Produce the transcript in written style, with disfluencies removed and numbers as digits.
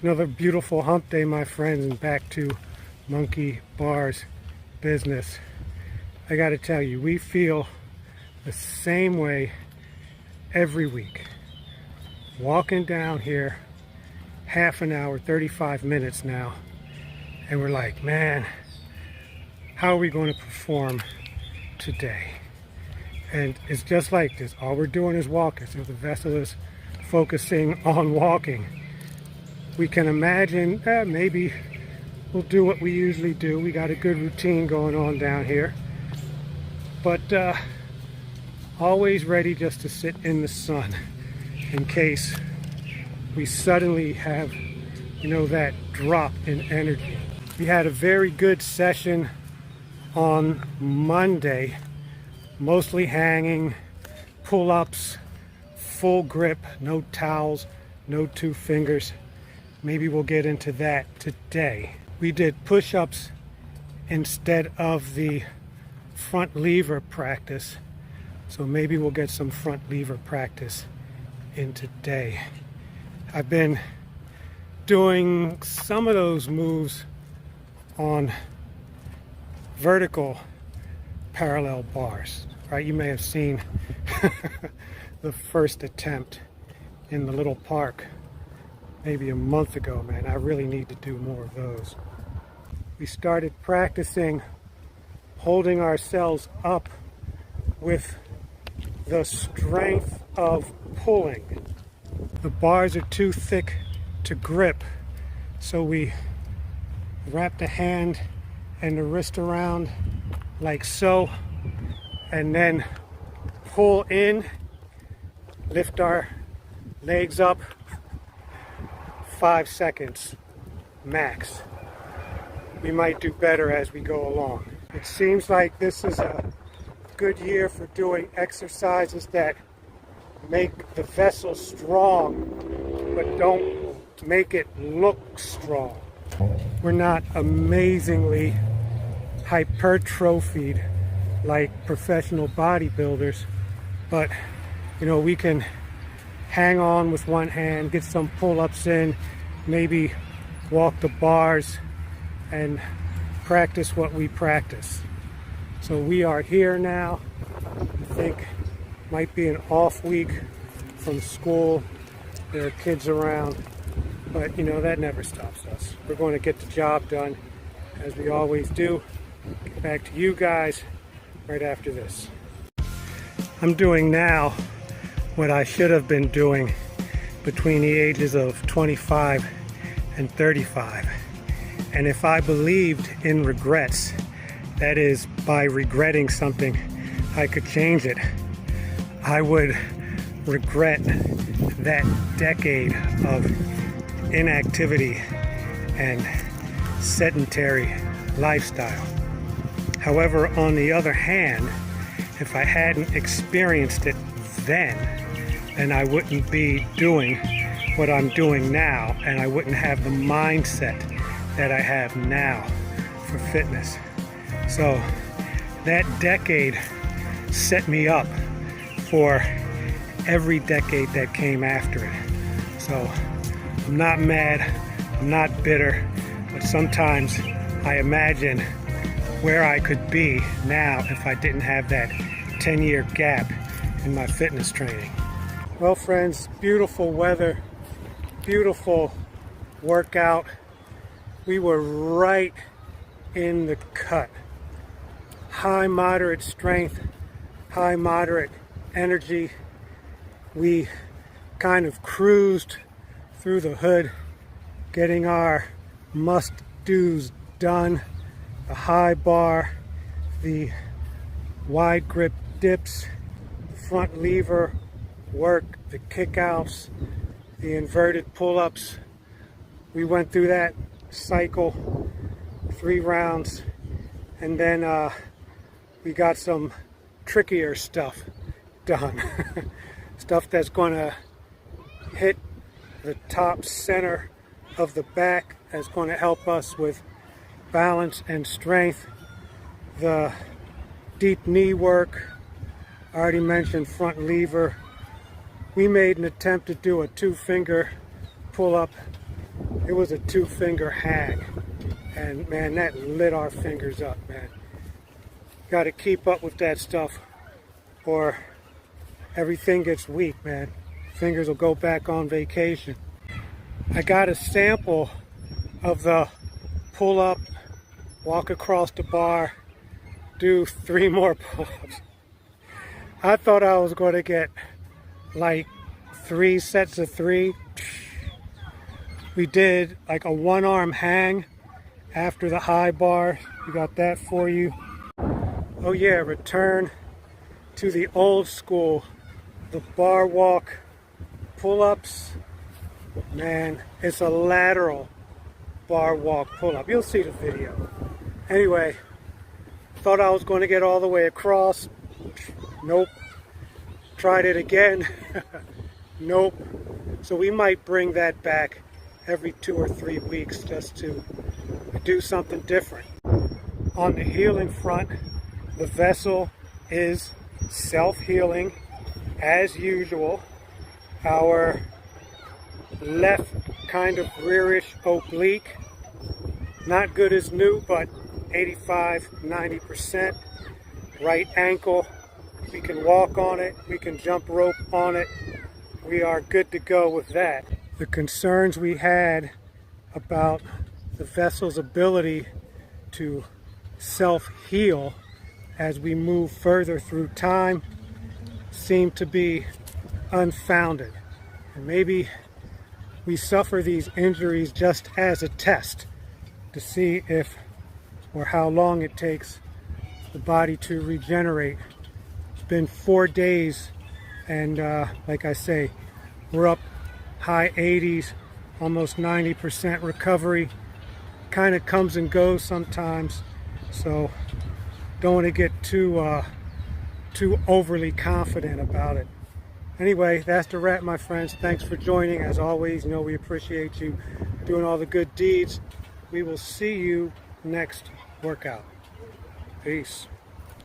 Another beautiful hump day, my friends, and back to Monkey Bar's business. I got to tell you, we feel the same way every week. Walking down here, half an hour, 35 minutes now, and we're like, man, how are we going to perform today? And it's just like this. All we're doing is walking. So the vessel is focusing on walking. We can imagine maybe we'll do what we usually do. We got a good routine going on down here. But always ready just to sit in the sun in case we suddenly have, you know, that drop in energy. We had a very good session on Monday, mostly hanging, pull-ups, full grip, no towels, no two fingers. Maybe we'll get into that today. We did push-ups instead of the front lever practice. So maybe we'll get some front lever practice in today. I've been doing some of those moves on vertical parallel bars, right? You may have seen the first attempt in the little park maybe a month ago, man. I really need to do more of those. We started practicing holding ourselves up with the strength of pulling. The bars are too thick to grip, so we wrap the hand and the wrist around like so, and then pull in, lift our legs up, 5 seconds max. We might do better as we go along. It seems like this is a good year for doing exercises that make the vessel strong but don't make it look strong. We're not amazingly hypertrophied like professional bodybuilders, but you know, we can hang on with one hand, get some pull-ups in, maybe walk the bars and practice what we practice. So we are here now. I think might be an off week from school. There are kids around, but you know, that never stops us. We're going to get the job done as we always do. Get back to you guys right after this. I'm doing now what I should have been doing between the ages of 25 and 35. And if I believed in regrets, that is, by regretting something, I could change it, I would regret that decade of inactivity and sedentary lifestyle. However, on the other hand, if I hadn't experienced it then I wouldn't be doing what I'm doing now, and I wouldn't have the mindset that I have now for fitness. So that decade set me up for every decade that came after it. So I'm not mad, I'm not bitter, but sometimes I imagine where I could be now if I didn't have that 10-year gap in my fitness training. Well, friends, beautiful weather, beautiful workout. We were right in the cut. High moderate strength, high moderate energy. We kind of cruised through the hood, getting our must-dos done. The high bar, the wide grip dips, front lever work, the kickouts, the inverted pull-ups. We went through that cycle, 3 rounds, and then we got some trickier stuff done. Stuff that's going to hit the top center of the back that's going to help us with balance and strength. The deep knee work, I already mentioned front lever. We made an attempt to do a 2-finger pull-up. It was a 2-finger hang, and man, that lit our fingers up, man. Got to keep up with that stuff or everything gets weak, man. Fingers will go back on vacation. I got a sample of the pull-up, walk across the bar, do 3 more pull-ups. I thought I was going to get like 3 sets of 3. We did like a 1-arm hang after the high bar. We got that for you. Oh yeah, return to the old school, the bar walk pull-ups. Man, it's a lateral bar walk pull-up. You'll see the video. Anyway, thought I was going to get all the way across. Nope. Tried it again. Nope. So we might bring that back every 2 or 3 weeks just to do something different. On the healing front, the vessel is self-healing as usual. Our left kind of rearish oblique, not good as new, but 85–90%. Right ankle, we can walk on it, we can jump rope on it. We are good to go with that. The concerns we had about the vessel's ability to self-heal as we move further through time seem to be unfounded. And maybe we suffer these injuries just as a test to see if or how long it takes the body to regenerate. It's been 4 days, and like I say, we're up high 80s, almost 90% recovery. Kind of comes and goes sometimes, so don't want to get too overly confident about it. Anyway, that's the wrap, my friends. Thanks for joining. As always, you know we appreciate you doing all the good deeds. We will see you next workout. Peace.